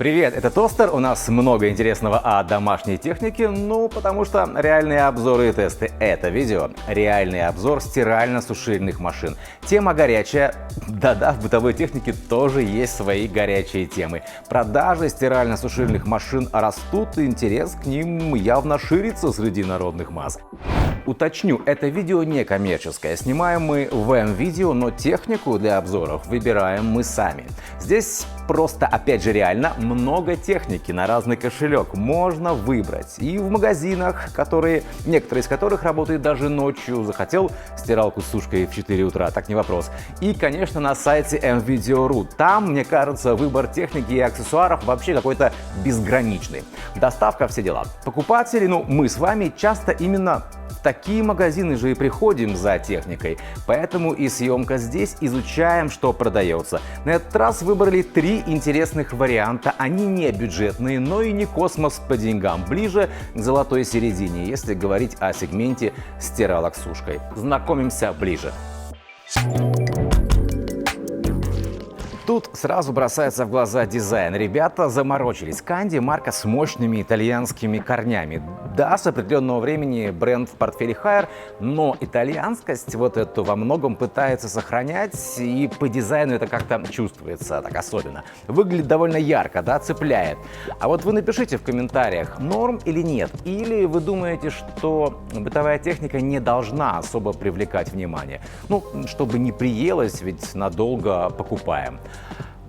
Привет, это Тостер. У нас много интересного о домашней технике, потому что реальные обзоры и тесты — это видео. Реальный обзор стирально-сушильных машин. Тема горячая. Да-да, в бытовой технике тоже есть свои горячие темы. Продажи стирально-сушильных машин растут, и интерес к ним явно ширится среди народных масс. Уточню, это видео не коммерческое. Снимаем мы в М-видео, но технику для обзоров выбираем мы сами. Здесь просто, опять же, реально много техники на разный кошелек можно выбрать. И в магазинах, некоторые из которых работают даже ночью. Захотел стиралку с сушкой в 4 утра, так не вопрос. И, конечно, на сайте mvideo.ru. Там, мне кажется, выбор техники и аксессуаров вообще какой-то безграничный. Доставка, все дела. Покупатели, мы с вами часто именно в такие магазины же и приходим за техникой, поэтому и съемка здесь, изучаем, что продается. На этот раз выбрали 3 интересных варианта. Они не бюджетные, но и не космос по деньгам. Ближе к золотой середине, если говорить о сегменте стиралок с сушкой. Знакомимся ближе. Тут сразу бросается в глаза дизайн. Ребята заморочились. Канди — марка с мощными итальянскими корнями. Да, с определенного времени бренд в портфеле Haier, но итальянскость вот эту во многом пытается сохранять, и по дизайну это как-то чувствуется так особенно. Выглядит довольно ярко, да, цепляет. А вот вы напишите в комментариях, норм или нет. Или вы думаете, что бытовая техника не должна особо привлекать внимание. Чтобы не приелось, ведь надолго покупаем.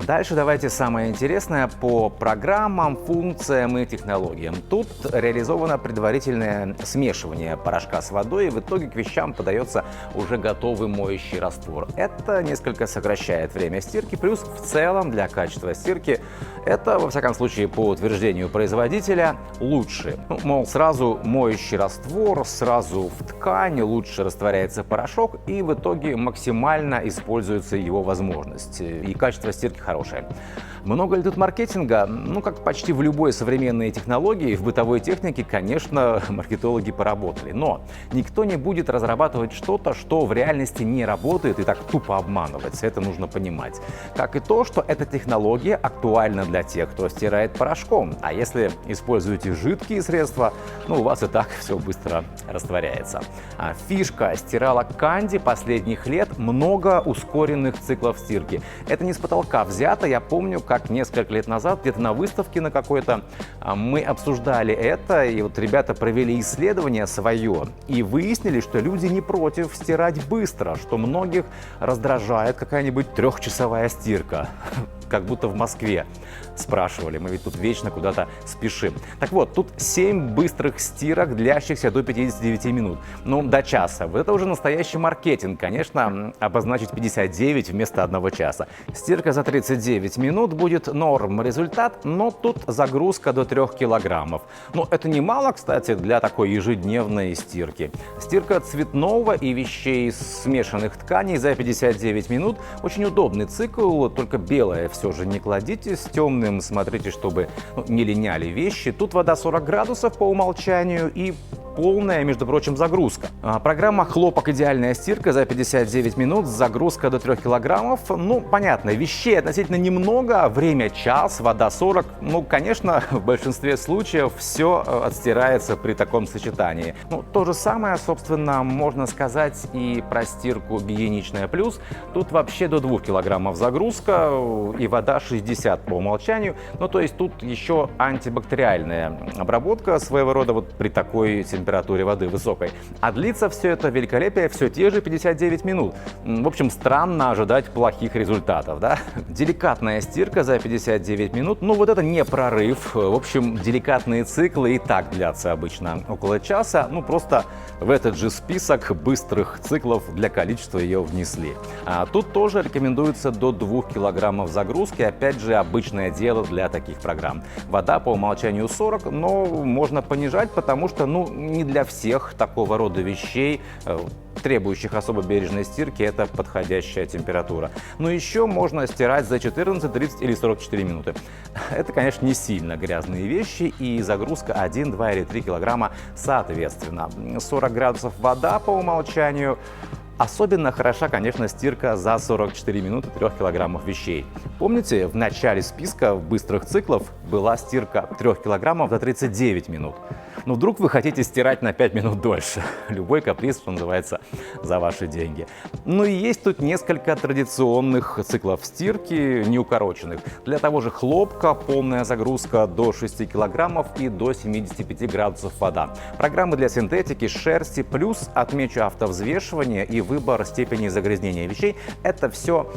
Дальше давайте самое интересное по программам, функциям и технологиям. Тут реализовано предварительное смешивание порошка с водой, и в итоге к вещам подается уже готовый моющий раствор. Это несколько сокращает время стирки, плюс в целом для качества стирки это, во всяком случае, по утверждению производителя, лучше. Сразу моющий раствор, сразу в ткань, лучше растворяется порошок, и в итоге максимально используется его возможность. И качество стирки хорошее. Много ли тут маркетинга? Как почти в любой современной технологии, в бытовой технике, конечно, маркетологи поработали. Но никто не будет разрабатывать что-то, что в реальности не работает, и так тупо обманывать. Это нужно понимать. Как и то, что эта технология актуальна для тех, кто стирает порошком. А если используете жидкие средства, у вас и так все быстро растворяется. Фишка стиралок Канди последних лет — много ускоренных циклов стирки. Это не с потолка взято. Я помню, как несколько лет назад где-то на выставке на какой-то мы обсуждали это, и вот ребята провели исследование свое и выяснили, что люди не против стирать быстро, что многих раздражает какая-нибудь 3-часовая стирка. Как будто в Москве спрашивали, мы ведь тут вечно куда-то спешим. Так вот, тут 7 быстрых стирок, длящихся до 59 минут. До часа. Вот это уже настоящий маркетинг, конечно, обозначить 59 вместо 1 часа. Стирка за 39 минут будет норм результат, но тут загрузка до 3 килограммов. Это немало, кстати, для такой ежедневной стирки. Стирка цветного и вещей из смешанных тканей за 59 минут. Очень удобный цикл, только белое все же не кладите, с темным смотрите, чтобы не линяли вещи. Тут вода 40 градусов по умолчанию и полная, между прочим, загрузка. Программа «Хлопок. Идеальная стирка» за 59 минут, загрузка до 3 килограммов. Понятно, вещей относительно немного, время час, вода 40. Конечно, в большинстве случаев все отстирается при таком сочетании. То же самое, собственно, можно сказать и про стирку «Гигиеничная плюс». Тут вообще до 2 килограммов загрузка и вода 60 по умолчанию. То есть тут еще антибактериальная обработка своего рода при такой температуре воды высокой. А длится все это великолепие все те же 59 минут. В общем, странно ожидать плохих результатов, да? Деликатная стирка за 59 минут, вот это не прорыв. В общем, деликатные циклы и так длятся обычно около часа. Просто в этот же список быстрых циклов для количества ее внесли. А тут тоже рекомендуется до 2 килограммов загрузки. Опять же, обычное дело для таких программ. Вода по умолчанию 40, но можно понижать, потому что, не для всех такого рода вещей, требующих особо бережной стирки, это подходящая температура. Но еще можно стирать за 14, 30 или 44 минуты. Это, конечно, не сильно грязные вещи, и загрузка 1, 2 или 3 килограмма соответственно. 40 градусов вода по умолчанию. Особенно хороша, конечно, стирка за 44 минуты 3 килограммов вещей. Помните, в начале списка быстрых циклов была стирка 3 килограммов за 39 минут. Но вдруг вы хотите стирать на 5 минут дольше. Любой каприз, что называется, за ваши деньги. Ну и есть тут несколько традиционных циклов стирки, неукороченных. Для того же хлопка полная загрузка до 6 килограммов и до 75 градусов вода. Программы для синтетики, шерсти, плюс отмечу автовзвешивание и выбор степени загрязнения вещей. Это все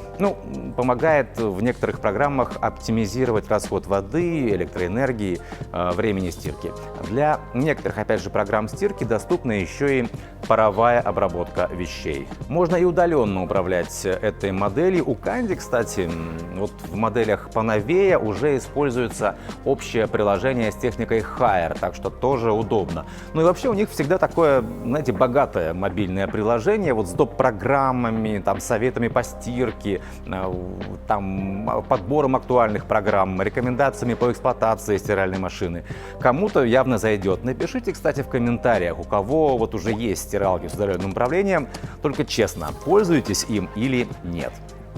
помогает в некоторых программах оптимизировать расход воды, электроэнергии, времени стирки. Для некоторых, опять же, программ стирки доступна еще и паровая обработка вещей. Можно и удаленно управлять этой моделью. У Candy, кстати, вот в моделях поновее уже используется общее приложение с техникой Haier, так что тоже удобно. Ну и вообще у них всегда такое, знаете, богатое мобильное приложение, вот с доп. Программами, там, советами по стирке, там, подбором актуальных программ, рекомендациями по эксплуатации стиральной машины. Кому-то явно зайдет. Напишите, кстати, в комментариях, у кого вот уже есть стиралки с удаленным управлением, только честно, пользуетесь им или нет.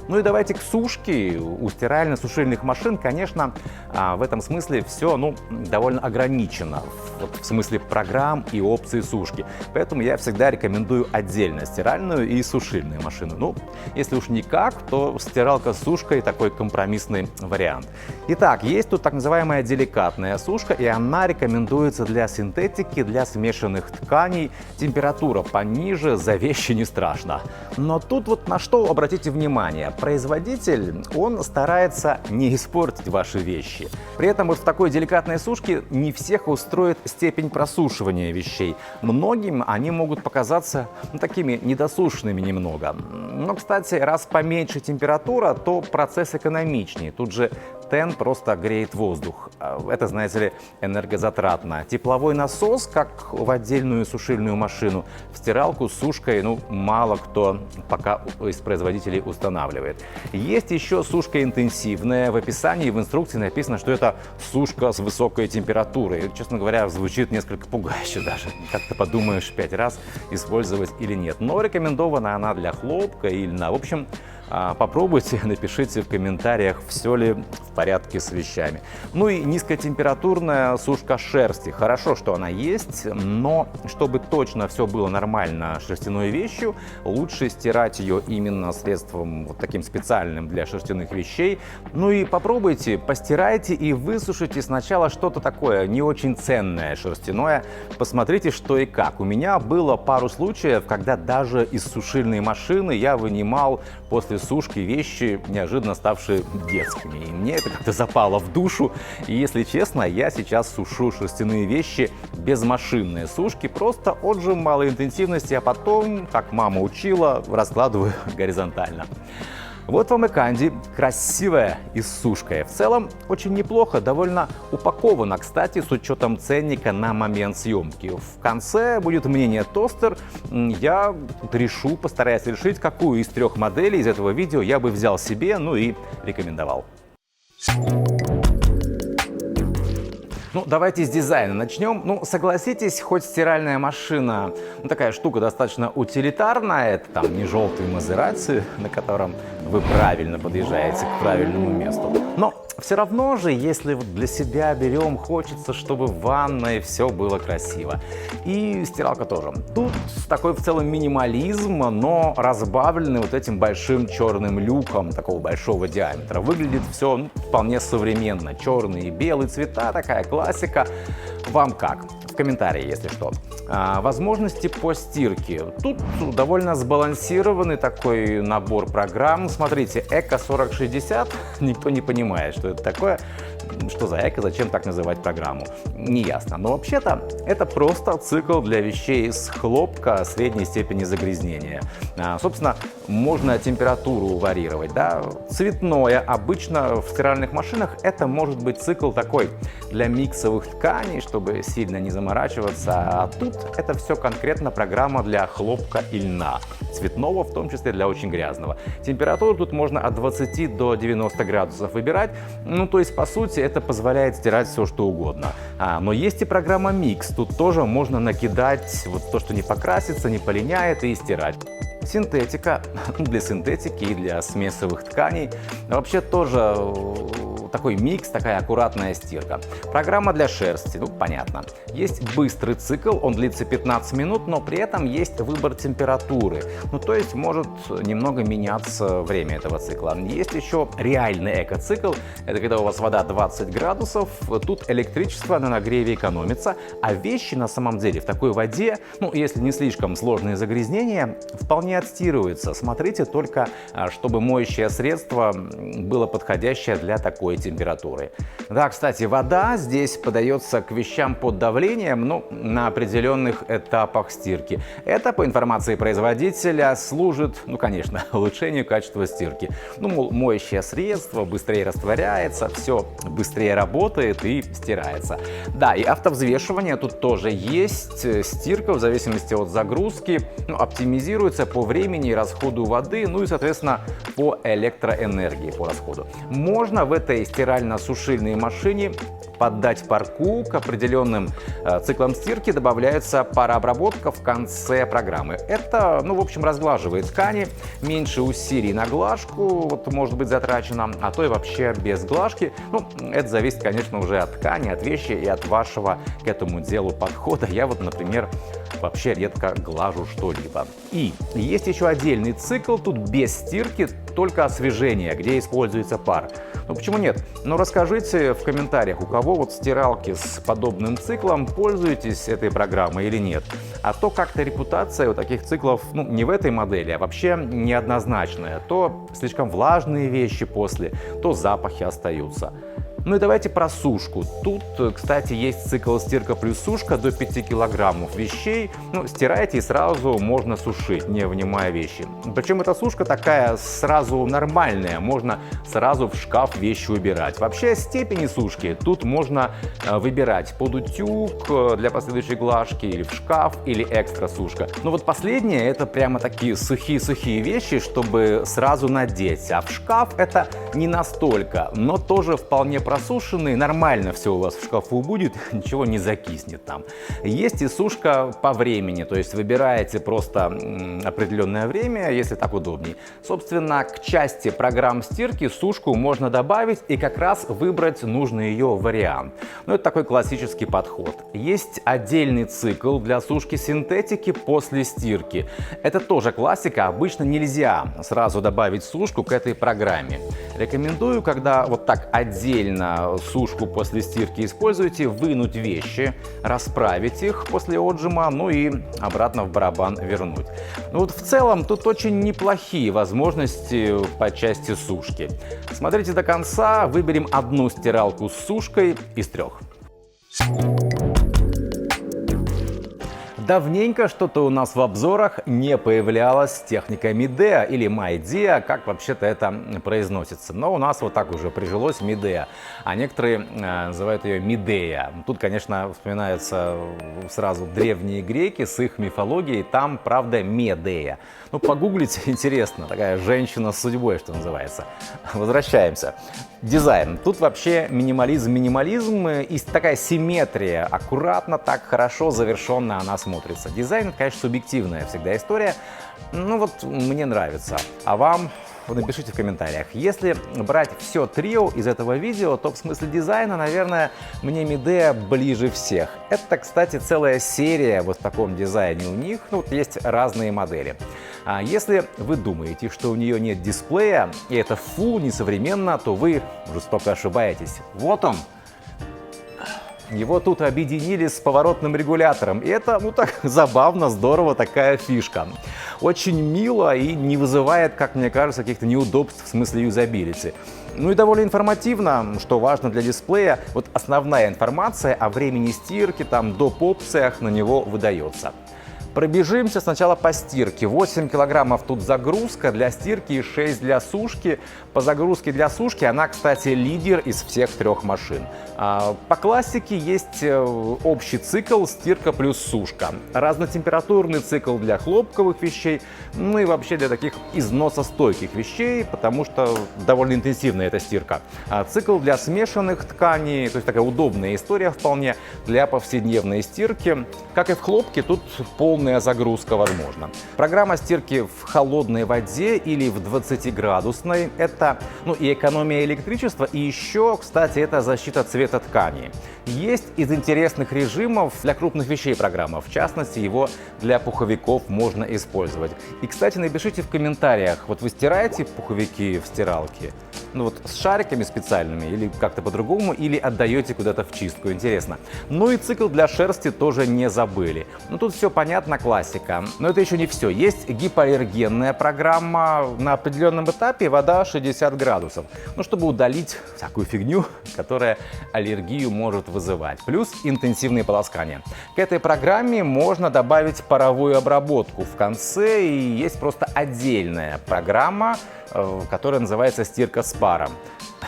Ну и давайте к сушке. У стирально-сушильных машин, конечно, в этом смысле все довольно ограничено. Вот в смысле программ и опций сушки. Поэтому я всегда рекомендую отдельно стиральную и сушильную машину. Ну, если уж никак, то стиралка с сушкой такой компромиссный вариант. Итак, есть тут так называемая деликатная сушка, и она рекомендуется для синтетики, для смешанных тканей. Температура пониже, за вещи не страшно. Но тут вот на что обратите внимание. Производитель, он старается не испортить ваши вещи. При этом вот в такой деликатной сушке не всех устроит степень просушивания вещей. Многим они могут показаться такими недосушенными немного. Но, кстати, раз поменьше температура, то процесс экономичнее. Тут же тен просто греет воздух. Это, знаете ли, энергозатратно. Тепловой насос, как в отдельную сушильную машину, в стиралку с сушкой, мало кто пока из производителей устанавливает. Есть еще сушка интенсивная. В описании, в инструкции написано, что это сушка с высокой температурой. Честно говоря, звучит несколько пугающе даже. Как-то подумаешь 5 раз, использовать или нет. Но рекомендована она для хлопка и льна. В общем, попробуйте, напишите в комментариях, все ли в порядке с вещами. Ну и низкотемпературная сушка шерсти. Хорошо, что она есть, но чтобы точно все было нормально шерстяной вещью, лучше стирать ее именно средством вот таким специальным для шерстяных вещей. Ну и попробуйте, постирайте и высушите сначала что-то такое не очень ценное шерстяное. Посмотрите, что и как. У меня было пару случаев, когда даже из сушильной машины я вынимал после сушки вещи, неожиданно ставшие детскими. И мне это как-то запало в душу. И если честно, я сейчас сушу шерстяные вещи без машинной сушки, просто отжим малой интенсивности, а потом, как мама учила, раскладываю горизонтально. Вот вам и Candy, красивая и с сушкой. В целом очень неплохо, довольно упаковано, кстати, с учетом ценника на момент съемки. В конце будет мнение тостер. Я постараюсь решить, какую из 3 моделей из этого видео я бы взял себе, и рекомендовал. Давайте с дизайна начнем. Согласитесь, хоть стиральная машина такая штука достаточно утилитарная, это там не желтый Мазерати, на котором вы правильно подъезжаете к правильному месту. Но все равно же, если для себя берем, хочется, чтобы в ванной все было красиво. И стиралка тоже. Тут такой в целом минимализм, но разбавленный вот этим большим черным люком такого большого диаметра. Выглядит все вполне современно. Черный и белый цвета, такая классика. Вам как? В комментарии, если что. Возможности по стирке. Тут довольно сбалансированный такой набор программ. Смотрите, Эко 4060. Никто не понимает, что это такое. Что за эко, зачем так называть программу? Неясно. Но вообще-то это просто цикл для вещей с хлопка средней степени загрязнения. Собственно, можно температуру варьировать. Да? Цветное обычно в стиральных машинах это может быть цикл такой для миксовых тканей, чтобы сильно не заморачиваться. А тут это все конкретно программа для хлопка и льна. Цветного, в том числе для очень грязного. Температуру тут можно от 20 до 90 градусов выбирать. То есть, по сути, сути, это позволяет стирать все, что угодно. Но есть и программа Mix. Тут тоже можно накидать вот то, что не покрасится, не полиняет, и стирать. Синтетика, для синтетики и для смесовых тканей. Вообще тоже такой микс, такая аккуратная стирка. Программа для шерсти, ну понятно. Есть быстрый цикл, он длится 15 минут, но при этом есть выбор температуры. Ну то есть может немного меняться время этого цикла. Есть еще реальный экоцикл, это когда у вас вода 20 градусов, тут электричество на нагреве экономится, а вещи на самом деле в такой воде, ну если не слишком сложные загрязнения, вполне отстирываются. Смотрите только, чтобы моющее средство было подходящее для такой температуры. Да, кстати, вода здесь подается к вещам под давлением, ну, на определенных этапах стирки. Это, по информации производителя, служит, ну, конечно, улучшению качества стирки. Ну, мол, моющее средство быстрее растворяется, все быстрее работает и стирается. Да, и автовзвешивание тут тоже есть. Стирка в зависимости от загрузки, ну, оптимизируется по времени и расходу воды, ну и, соответственно, по электроэнергии, по расходу. Можно в этой стирально-сушильной машине поддать парку. К определенным циклам стирки добавляется парообработка в конце программы. Это, ну, в общем, разглаживает ткани, меньше усилий на глажку вот, может быть затрачено, а то и вообще без глажки. Ну, это зависит, конечно, уже от ткани, от вещи и от вашего к этому делу подхода. Я вот, например, вообще редко глажу что-либо. И есть еще отдельный цикл, тут без стирки, только освежение, где используется пар. Ну почему нет? Но расскажите в комментариях, у кого вот стиралки с подобным циклом, пользуетесь этой программой или нет. А то как-то репутация у таких циклов, ну не в этой модели, а вообще неоднозначная. То слишком влажные вещи после, то запахи остаются. Ну и давайте про сушку. Тут, кстати, есть цикл стирка плюс сушка до 5 килограммов вещей. Ну, стираете и сразу можно сушить, не вынимая вещи. Причем эта сушка такая сразу нормальная, можно сразу в шкаф вещи убирать. Вообще степени сушки тут можно выбирать под утюг для последующей глажки, или в шкаф, или экстра сушка. Но вот последнее это прямо такие сухие-сухие вещи, чтобы сразу надеть. А в шкаф это не настолько, но тоже вполне просушенный, нормально все у вас в шкафу будет, ничего не закиснет там. Есть и сушка по времени, то есть выбираете просто определенное время, если так удобней. Собственно, к части программ стирки сушку можно добавить и как раз выбрать нужный ее вариант. Ну, это такой классический подход. Есть отдельный цикл для сушки синтетики после стирки. Это тоже классика, обычно нельзя сразу добавить сушку к этой программе. Рекомендую, когда вот так отдельно сушку после стирки используете, вынуть вещи, расправить их после отжима, ну и обратно в барабан вернуть. Ну вот в целом тут очень неплохие возможности по части сушки. Смотрите до конца, выберем одну стиралку с сушкой из 3. Давненько что-то у нас в обзорах не появлялась техника Midea или Midea, как вообще-то это произносится. Но у нас вот так уже прижилось Midea, а некоторые называют ее Midea. Тут, конечно, вспоминаются сразу древние греки с их мифологией, там, правда, Медея. Ну, погуглите, интересно, такая женщина с судьбой, что называется. Возвращаемся. Дизайн. Тут вообще минимализм и такая симметрия. Аккуратно, так хорошо, завершенно она смотрится. Дизайн, конечно, субъективная всегда история. Ну вот, мне нравится. А вам? Напишите в комментариях. Если брать все трио из этого видео, то в смысле дизайна, наверное, мне Midea ближе всех. Это, кстати, целая серия вот в таком дизайне у них. Ну, вот есть разные модели. А если вы думаете, что у нее нет дисплея, и это несовременно, то вы жестоко ошибаетесь. Вот он. Его тут объединили с поворотным регулятором. И это, ну так, забавно, здорово, такая фишка. Очень мило и не вызывает, как мне кажется, каких-то неудобств в смысле юзабилити. Ну и довольно информативно, что важно для дисплея. Вот основная информация о времени стирки, там, доп. Опциях на него выдается. Пробежимся сначала по стирке. 8 килограммов тут загрузка для стирки и 6 для сушки. По загрузке для сушки она, кстати, лидер из всех трех машин. По классике есть общий цикл стирка плюс сушка. Разнотемпературный цикл для хлопковых вещей, ну и вообще для таких износостойких вещей, потому что довольно интенсивная эта стирка. Цикл для смешанных тканей, то есть такая удобная история вполне для повседневной стирки. Как и в хлопке, тут полная загрузка возможна. Программа стирки в холодной воде или в 20-градусной – это и экономия электричества, и еще, кстати, это защита цвета ткани. Есть из интересных режимов для крупных вещей программа, в частности, его для пуховиков можно использовать. И, кстати, напишите в комментариях, вот вы стираете пуховики в стиралке? С шариками специальными или как-то по-другому, или отдаете куда-то в чистку, интересно. Ну и цикл для шерсти тоже не забыли. Тут все понятно, классика. Но это еще не все. Есть гипоаллергенная программа. На определенном этапе вода 60 градусов. Чтобы удалить всякую фигню, которая аллергию может вызывать. Плюс интенсивные полоскания. К этой программе можно добавить паровую обработку в конце. И есть просто отдельная программа, которая называется стирка с паром.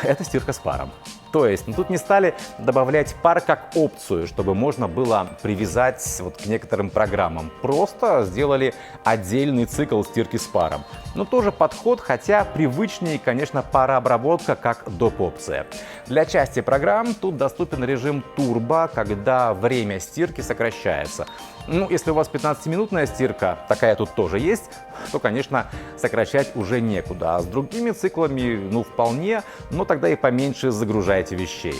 Это стирка с паром. То есть тут не стали добавлять пар как опцию, чтобы можно было привязать к некоторым программам. Просто сделали отдельный цикл стирки с паром. Тоже подход, хотя привычнее, конечно, парообработка как доп. Опция. Для части программ тут доступен режим турбо, когда время стирки сокращается. Если у вас 15-минутная стирка, такая тут тоже есть, то, конечно, сокращать уже некуда. А с другими циклами, вполне, но тогда и поменьше загружайте вещей.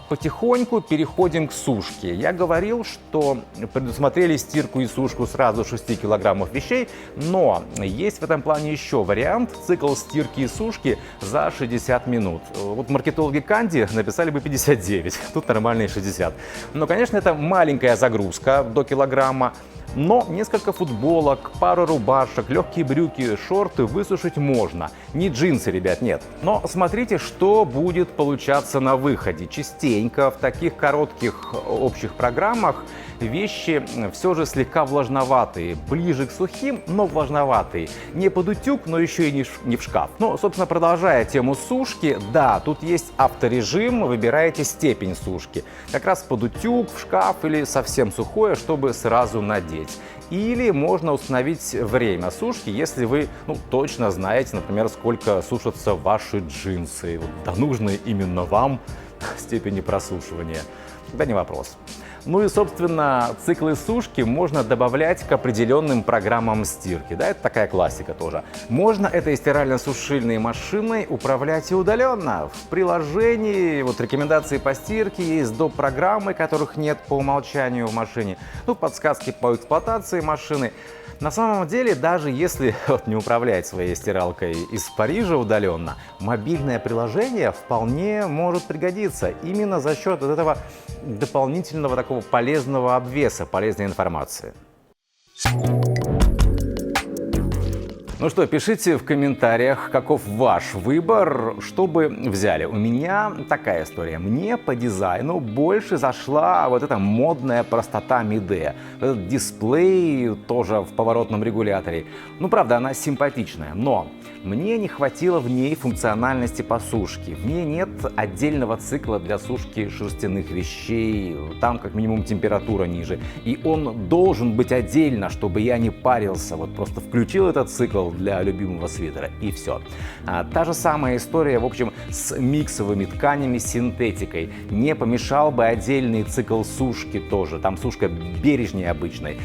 Потихоньку переходим к сушке. Я говорил, что предусмотрели стирку и сушку сразу 6 килограммов вещей, но есть в этом плане еще вариант – цикл стирки и сушки за 60 минут. Маркетологи Канди написали бы 59, тут нормальные 60. Но, конечно, это маленькая загрузка до килограмма. Но несколько футболок, пару рубашек, легкие брюки, шорты высушить можно. Не джинсы, ребят, нет. Но смотрите, что будет получаться на выходе. Частенько в таких коротких общих программах вещи все же слегка влажноватые. Ближе к сухим, но влажноватые. Не под утюг, но еще и не в шкаф. Собственно, продолжая тему сушки, да, тут есть авторежим, выбираете степень сушки. Как раз под утюг, в шкаф или совсем сухое, чтобы сразу надеть. Или можно установить время сушки, если вы точно знаете, например, сколько сушатся ваши джинсы, до нужной именно вам степени просушивания. Да не вопрос. И, собственно, циклы сушки можно добавлять к определенным программам стирки. Да, это такая классика тоже. Можно этой стирально-сушильной машиной управлять и удаленно. В приложении рекомендации по стирке есть доп. Программы, которых нет по умолчанию в машине. Подсказки по эксплуатации машины. На самом деле, даже если не управлять своей стиралкой из Парижа удаленно, мобильное приложение вполне может пригодиться именно за счет этого дополнительного такого полезного обвеса, полезной информации. Пишите в комментариях, каков ваш выбор, что бы взяли. У меня такая история. Мне по дизайну больше зашла эта модная простота Midea. Этот дисплей тоже в поворотном регуляторе. Правда, она симпатичная, но мне не хватило в ней функциональности по сушке. В ней нет отдельного цикла для сушки шерстяных вещей. Там как минимум температура ниже. И он должен быть отдельно, чтобы я не парился. Просто включил этот цикл для любимого свитера и все. Та же самая история, в общем, с миксовыми тканями, синтетикой. Не помешал бы отдельный цикл сушки тоже. Там сушка бережнее обычной.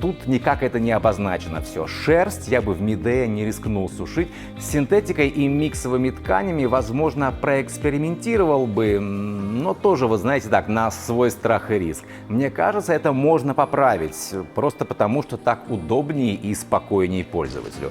Тут никак это не обозначено все. Шерсть я бы в Midea не рискнул сушить. С синтетикой и миксовыми тканями, возможно, проэкспериментировал бы, но тоже, вы знаете, так, на свой страх и риск. Мне кажется, это можно поправить, просто потому что так удобнее и спокойнее пользователю.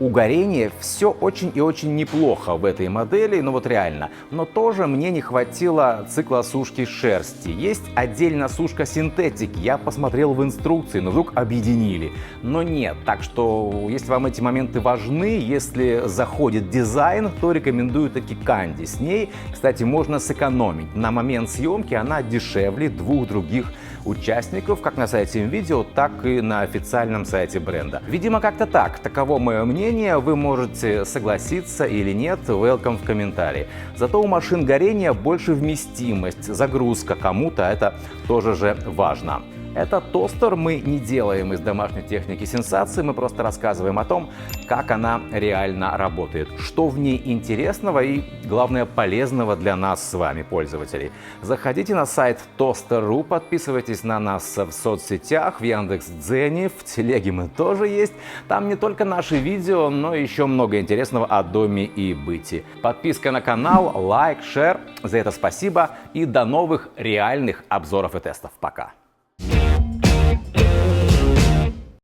У горения все очень и очень неплохо в этой модели, ну вот реально. Но тоже мне не хватило цикла сушки шерсти. Есть отдельно сушка синтетики. Я посмотрел в инструкции, но вдруг объединили. Но нет. Так что, если вам эти моменты важны, если заходит дизайн, то рекомендую таки Candy. С ней, кстати, можно сэкономить. На момент съемки она дешевле двух других участников, как на сайте МВидео, так и на официальном сайте бренда. Видимо, как-то так. Таково мое мнение. Вы можете согласиться или нет. Welcome в комментарии. Зато у машин горения больше вместимость, загрузка. Кому-то это тоже же важно. Этот тостер мы не делаем из домашней техники сенсации, мы просто рассказываем о том, как она реально работает, что в ней интересного и, главное, полезного для нас с вами, пользователей. Заходите на сайт Toster.ru, подписывайтесь на нас в соцсетях, в Яндекс.Дзене, в Телеге мы тоже есть. Там не только наши видео, но еще много интересного о доме и быте. Подписка на канал, лайк, шер, за это спасибо и до новых реальных обзоров и тестов. Пока!